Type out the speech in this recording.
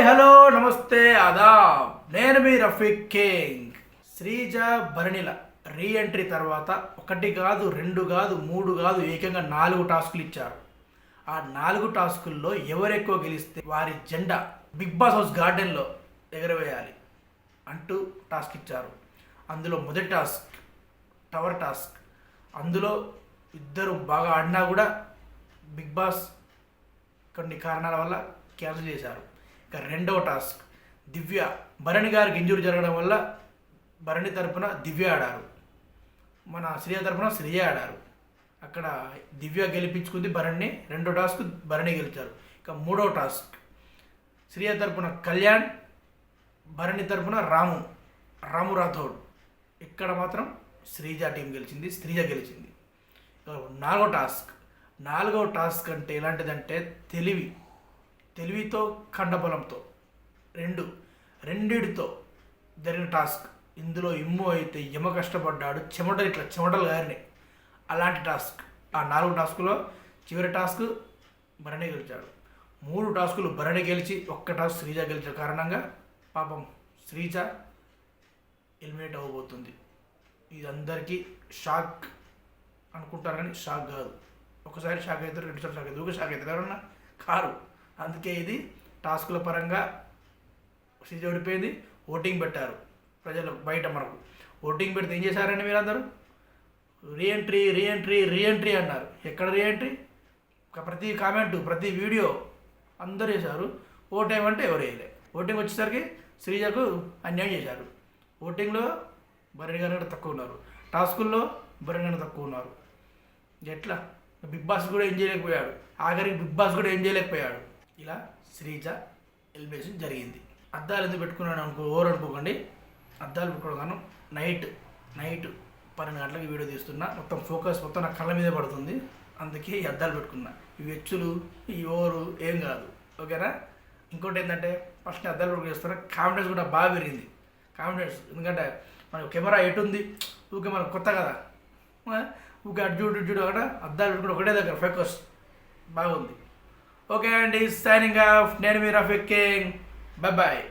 Hello నమస్తే ఆదాబ్. నేను మీ Rafiq king. Sreeja భరణిల reentry తర్వాత ఒకటి కాదు, రెండు కాదు, మూడు కాదు, ఏకంగా 4 టాస్కులు ఇచ్చారు. ఆ 4 టాస్కుల్లో ఎవరెక్కువ గెలిస్తే వారి జెండా బిగ్ బాస్ హౌస్ గార్డెన్లో ఎగరవేయాలి అంటూ టాస్క్ ఇచ్చారు. అందులో మొదటి టాస్క్ టవర్ టాస్క్. అందులో ఇద్దరు బాగా ఆడినా కూడా బిగ్ బాస్ కొన్ని కారణాల వల్ల క్యాన్సిల్ చేశారు. ఇక రెండవ టాస్క్ దివ్య. భరణి గారికి ఇంజూరీ జరగడం వల్ల భరణి తరపున దివ్య ఆడారు, మన శ్రీయ తరపున శ్రీయ ఆడారు. అక్కడ దివ్య గెలిపించుకుంది భరణిని. రెండో టాస్క్ భరణి గెలిచారు. ఇక మూడవ టాస్క్ శ్రీయ తరపున కళ్యాణ్, భరణి తరపున రాము రాథోడ్. ఇక్కడ మాత్రం శ్రీజ టీం గెలిచింది, శ్రీజ గెలిచింది. నాలుగవ టాస్క్ అంటే ఎలాంటిదంటే తెలివితో ఖండబలంతో రెండిటితో జరిగిన టాస్క్. ఇందులో ఇమ్ము అయితే యమ కష్టపడ్డాడు, చెమటలు గారిని. అలాంటి టాస్క్. ఆ 4 టాస్కులో చివరి టాస్క్ భరణి గెలిచాడు. 3 టాస్కులు భరణి గెలిచి ఒక్క టాస్క్ శ్రీజ గెలిచిన కారణంగా పాపం శ్రీజ ఎలిమినేట్ అవ్వబోతుంది. ఇది అందరికీ షాక్ అనుకుంటారు కానీ షాక్ కాదు. ఒకసారి షాక్ అవుతారు, రెండుసార్లు షాక్ అవుతారు, షాక్ అవుతారు, ఎవరన్నా కారు. అందుకే ఇది టాస్కుల పరంగా శ్రీజ ఓడిపోయింది. ఓటింగ్ పెట్టారు ప్రజలు బయట. మనకు ఓటింగ్ పెడితే ఏం చేశారండి మీరందరూ? రీఎంట్రీ అన్నారు. ఎక్కడ రీఎంట్రీ? ప్రతి కామెంటు, ప్రతి వీడియో అందరూ చేశారు. ఓట్ ఏమంటే ఎవరు వేయలే. ఓటింగ్ వచ్చేసరికి శ్రీజకు అన్యాయం చేశారు. ఓటింగ్లో భరణి గారు తక్కువ ఉన్నారు, టాస్కుల్లో భరణి గారు తక్కువ ఉన్నారు. ఎట్లా? బిగ్ బాస్ కూడా ఏం చేయలేకపోయాడు, ఆఖరికి బిగ్ బాస్ కూడా ఏం చేయలేకపోయాడు. ఇలా శ్రీజ ఎలిమినేషన్ జరిగింది. అద్దాలు ఎందుకు పెట్టుకున్నాను అనుకోకండి. అద్దాలు పెట్టుకోవడం నైట్ 12 గంటలకు వీడియో తీస్తున్నా. మొత్తం ఫోకస్ మొత్తం నా కళ్ళ మీదే పడుతుంది. అందుకే ఈ అద్దాలు పెట్టుకున్నా. ఈ వెచ్చులు ఈ ఏం కాదు, ఓకేనా? ఇంకోటి ఏంటంటే ఫస్ట్ అద్దాలు పెట్టుకుని చేస్తున్నా. కాన్ఫిడెన్స్ కూడా బాగా పెరిగింది. ఎందుకంటే మనకు కెమెరా ఎటుంది, ఊకే మనకు కొత్త కదా, ఊకే అటు చూడు అక్కడ అద్దాలు పెట్టుకుని ఒకటే దగ్గర ఫోకస్ బాగుంది. ఓకే అండి, సైనింగ్ ఆఫ్. నేను మీ రఫీక్ కింగ్. బాయ్.